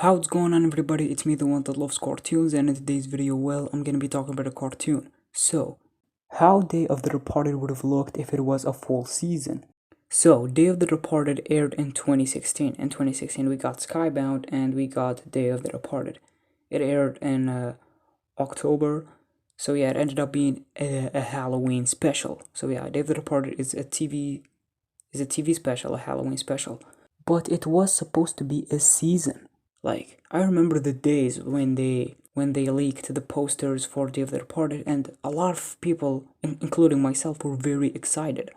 How's it going on, everybody? It's me, the one that loves cartoons, and in today's video, well, I'm gonna be talking about a cartoon. So, how Day of the Departed would have looked if it was a full season. So, Day of the Departed aired in 2016. In 2016, we got Skybound and we got Day of the Departed. It aired in October. So yeah, it ended up being a Halloween special. So yeah, Day of the Departed is a TV special, a Halloween special. But it was supposed to be a season. Like, I remember the days when they leaked the posters for Day of the Departed, and a lot of people, including myself, were very excited.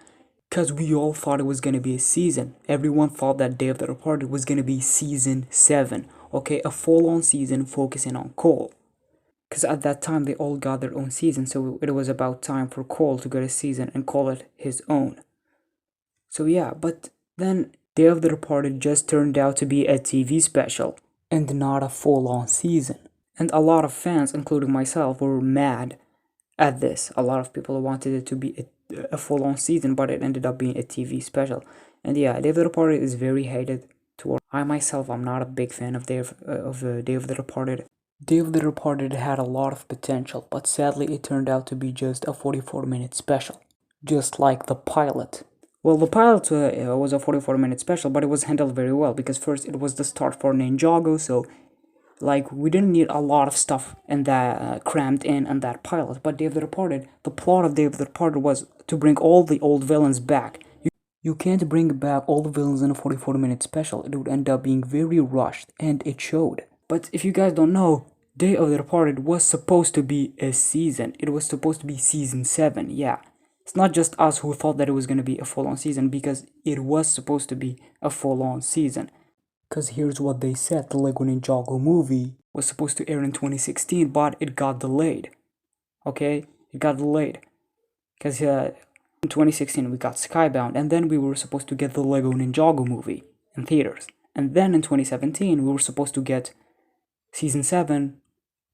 Because we all thought it was gonna be a season. Everyone thought that Day of the Departed was gonna be season 7. Okay, a full-on season focusing on Cole. Because at that time, they all got their own season, so it was about time for Cole to get a season and call it his own. So yeah, but then Day of the Departed just turned out to be a TV special and not a full-on season. And a lot of fans, including myself, were mad at this. A lot of people wanted it to be a full-on season, but it ended up being a TV special. And yeah, Day of the Departed is very hated toward. I myself, I'm not a big fan of Day of the Departed. Day of the Departed had a lot of potential, but sadly it turned out to be just a 44-minute special. Just like the pilot. Well, the pilot was a 44-minute special, but it was handled very well because first it was the start for Ninjago, so like we didn't need a lot of stuff in that crammed in that pilot. But Day of the Departed, the plot of Day of the Departed was to bring all the old villains back. You can't bring back all the villains in a 44-minute special. It would end up being very rushed, and it showed. But if you guys don't know, Day of the Departed was supposed to be a season. It was supposed to be season 7, yeah. It's not just us who thought that it was going to be a full-on season, because it was supposed to be a full-on season. Because here's what they said, the Lego Ninjago movie was supposed to air in 2016, but it got delayed. Okay? It got delayed. Because in 2016 we got Skybound, and then we were supposed to get the Lego Ninjago movie in theaters. And then in 2017 we were supposed to get Season 7,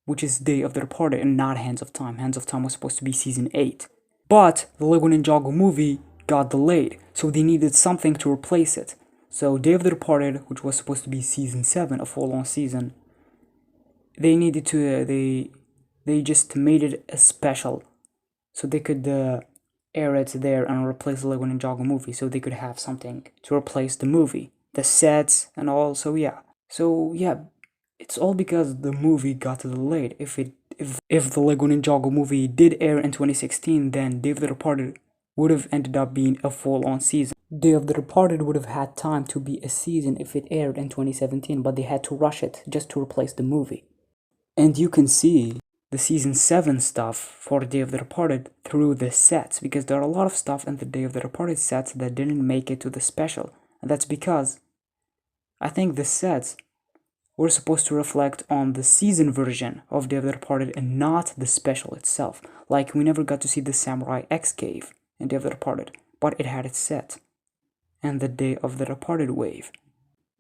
which is Day of the Departed and not Hands of Time. Hands of Time was supposed to be Season 8. But the Lego Ninjago movie got delayed, so they needed something to replace it. So Day of the Departed, which was supposed to be Season 7, a full-on season, they needed to, they just made it a special, so they could air it there and replace the Lego Ninjago movie, so they could have something to replace the movie, the sets and all. So yeah, it's all because the movie got delayed. If the Lego Ninjago movie did air in 2016, then Day of the Departed would have ended up being a full-on season. Day of the Departed would have had time to be a season if it aired in 2017, but they had to rush it just to replace the movie. And you can see the season 7 stuff for Day of the Departed through the sets, because there are a lot of stuff in the Day of the Departed sets that didn't make it to the special. And that's because I think the sets were supposed to reflect on the season version of Day of the Departed and not the special itself. Like, we never got to see the Samurai X cave in Day of the Departed, but it had its set. And the Day of the Departed wave.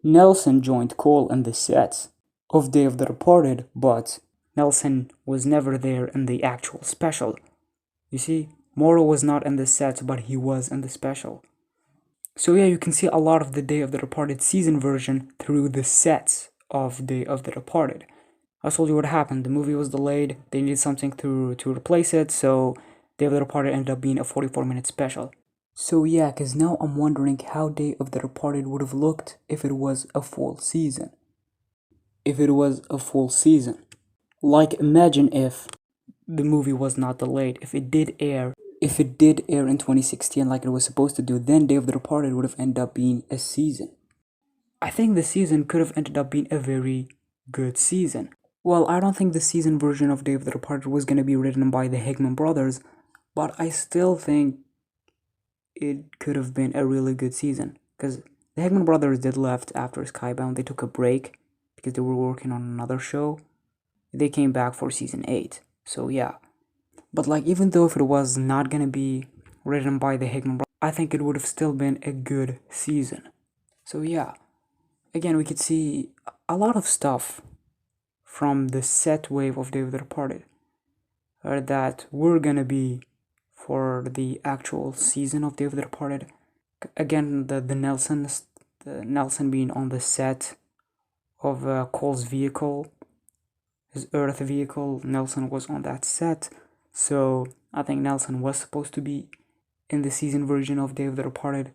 Nelson joined Cole in the sets of Day of the Departed, but Nelson was never there in the actual special. You see, Moro was not in the set, but he was in the special. So yeah, you can see a lot of the Day of the Departed season version through the sets of Day of the Departed. I told you what happened. The movie was delayed. They needed something to replace it, so Day of the Departed ended up being a 44-minute special. So yeah, because now I'm wondering how Day of the Departed would have looked if it was a full season. If it was a full season. Like, imagine if the movie was not delayed. If it did air in 2016 like it was supposed to do, then Day of the Departed would have ended up being a season. I think the season could have ended up being a very good season. Well, I don't think the season version of Day of the Departed was going to be written by the Hickman brothers, but I still think it could have been a really good season. Because the Hickman brothers did left after Skybound. They took a break because they were working on another show. They came back for season 8. So yeah. But like, even though if it was not going to be written by the Hickman brothers, I think it would have still been a good season. So yeah. Again, we could see a lot of stuff from the set wave of Day of the Departed that were gonna be for the actual season of Day of the Departed. Again, the Nelson being on the set of Cole's vehicle, his Earth vehicle. Nelson was on that set, so I think Nelson was supposed to be in the season version of Day of the Departed.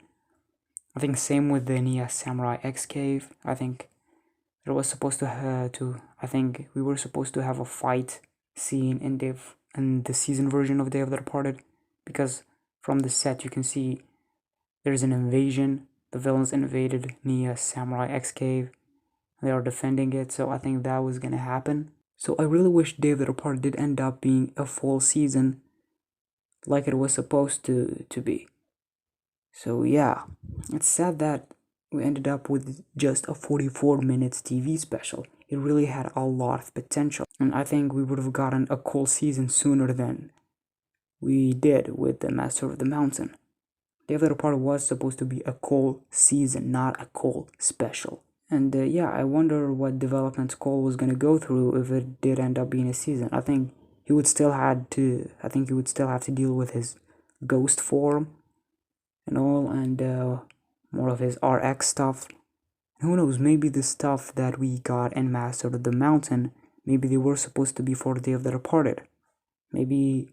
I think same with the Nia Samurai X Cave. I think there was supposed to I think we were supposed to have a fight scene in the season version of Day of the Departed, because from the set you can see there's an invasion. The villains invaded Nia Samurai X Cave. They are defending it, so I think that was gonna happen. So I really wish Day of the Departed did end up being a full season like it was supposed to be. So yeah, it's sad that we ended up with just a 44 minutes TV special. It really had a lot of potential, and I think we would have gotten a Cole season sooner than we did with the Master of the Mountain. The other part was supposed to be a Cole season, not a Cole special. And yeah, I wonder what developments Cole was gonna go through if it did end up being a season. I think he would still have to deal with his ghost form and all, and more of his RX stuff. Who knows, maybe the stuff that we got in Master of the Mountain, maybe they were supposed to be for Day of the Departed. Maybe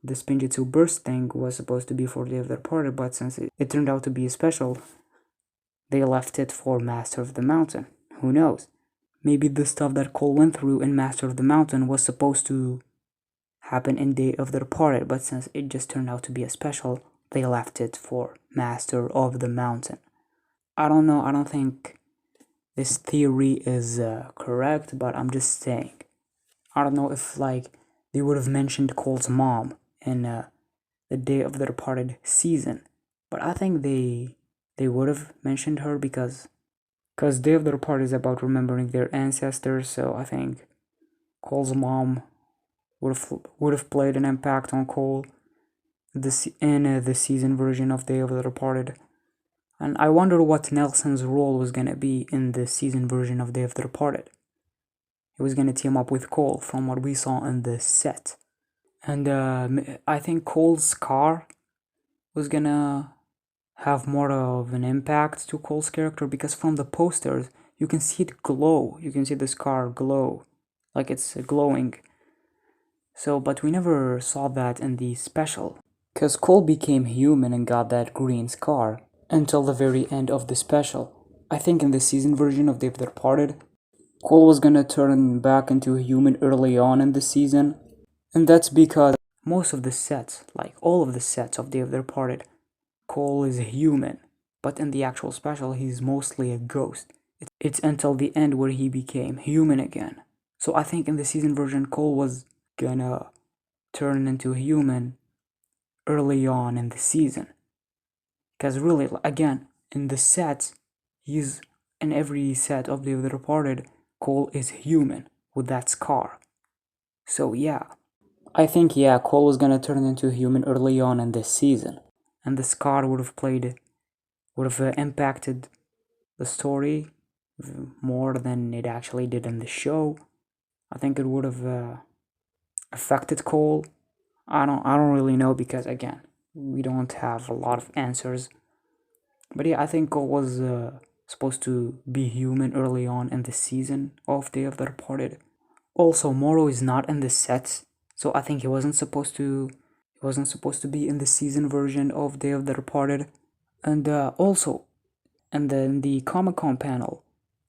the Spinjitzu Burst thing was supposed to be for Day of the Departed, but since it turned out to be a special, they left it for Master of the Mountain. Who knows? Maybe the stuff that Cole went through in Master of the Mountain was supposed to happen in Day of the Departed, but since it just turned out to be a special, they left it for Master of the Mountain. I don't know, I don't think this theory is correct, but I'm just saying. I don't know if like they would have mentioned Cole's mom in the Day of the Departed season, but I think they would have mentioned her because Day of the Departed is about remembering their ancestors, so I think Cole's mom would have played an impact on Cole in the season version of Day of the Departed. And I wonder what Nelson's role was gonna be in the season version of Day of the Departed. He was gonna team up with Cole from what we saw in the set. And I think Cole's car was gonna have more of an impact to Cole's character, because from the posters you can see it glow. You can see this car glow, like it's glowing. So, but we never saw that in the special, because Cole became human and got that green scar until the very end of the special. I think in the season version of Day of the Departed, Cole was gonna turn back into a human early on in the season, and that's because most of the sets, like all of the sets of Day of the Departed, Cole is a human, but in the actual special, he's mostly a ghost. It's until the end where he became human again. So I think in the season version, Cole was gonna turn into a human early on in the season. Because really, again, in the sets, he's in every set of Day of the Departed, Cole is human with that scar. So yeah, I think yeah, Cole was gonna turn into a human early on in this season, and the scar would have impacted the story more than it actually did in the show. I think it would have affected Cole. I don't really know, because again, we don't have a lot of answers. But yeah, I think Cole was supposed to be human early on in the season of Day of the Departed. Also, Moro is not in the sets, so I think he wasn't supposed to be in the season version of Day of the Departed. And also, and then the Comic-Con panel,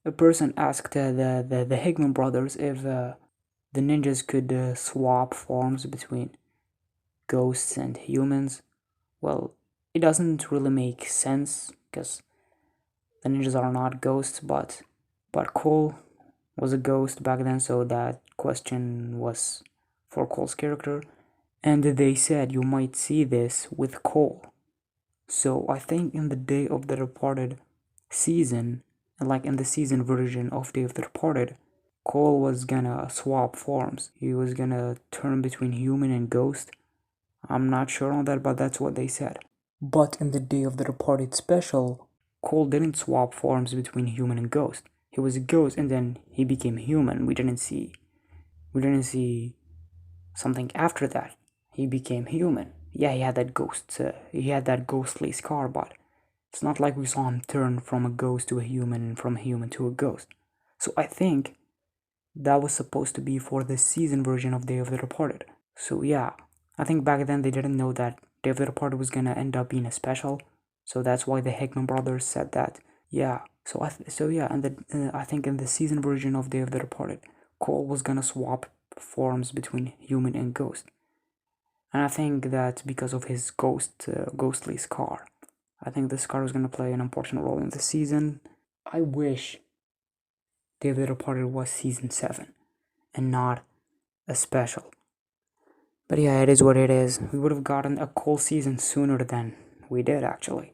a person asked the Hickman brothers if the ninjas could swap forms between ghosts and humans. Well, it doesn't really make sense, because the ninjas are not ghosts, but Cole was a ghost back then, so that question was for Cole's character, and they said you might see this with Cole. So I think in the Day of the Departed season, like in the season version of Day of the Departed, Cole was gonna swap forms. He was gonna turn between human and ghost. I'm not sure on that, but that's what they said. But in the Day of the Departed special, Cole didn't swap forms between human and ghost. He was a ghost and then he became human. We didn't see something after that. He became human. Yeah, he had that ghostly scar, but it's not like we saw him turn from a ghost to a human and from a human to a ghost. So I think that was supposed to be for the season version of Day of the Departed. So yeah, I think back then they didn't know that Day of the Departed was gonna end up being a special. So that's why the Hickman brothers said that. Yeah. So yeah, and I think in the season version of Day of the Departed, Cole was gonna swap forms between human and ghost. And I think that because of his ghostly scar, I think the scar is gonna play an important role in the season. I wish Day of the Departed was season 7 and not a special. But yeah, it is what it is. We would have gotten a Cole season sooner than we did, actually.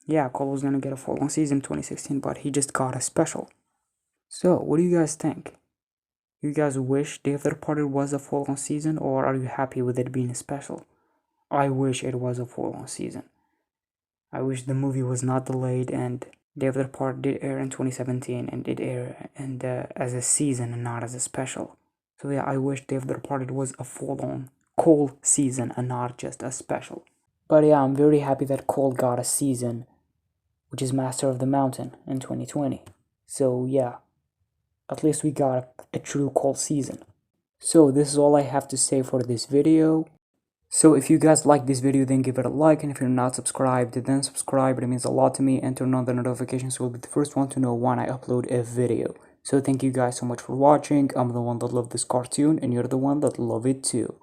Yeah, Cole was gonna get a full-on season 2016, but he just got a special. So, what do you guys think? You guys wish Day of the Departed was a full-on season, or are you happy with it being a special? I wish it was a full-on season. I wish the movie was not delayed and Day of the Departed did air in 2017 and did air as a season and not as a special. So yeah, I wish Day of the Departed was a full-on Cole season and not just a special. But yeah, I'm very happy that Cole got a season, which is Master of the Mountain in 2020. So yeah, at least we got a true Cole season. So this is all I have to say for this video. So if you guys like this video, then give it a like, and if you're not subscribed, then subscribe. It means a lot to me, and turn on the notifications so you'll be the first one to know when I upload a video. So thank you guys so much for watching. I'm the one that loved this cartoon, and you're the one that love it too.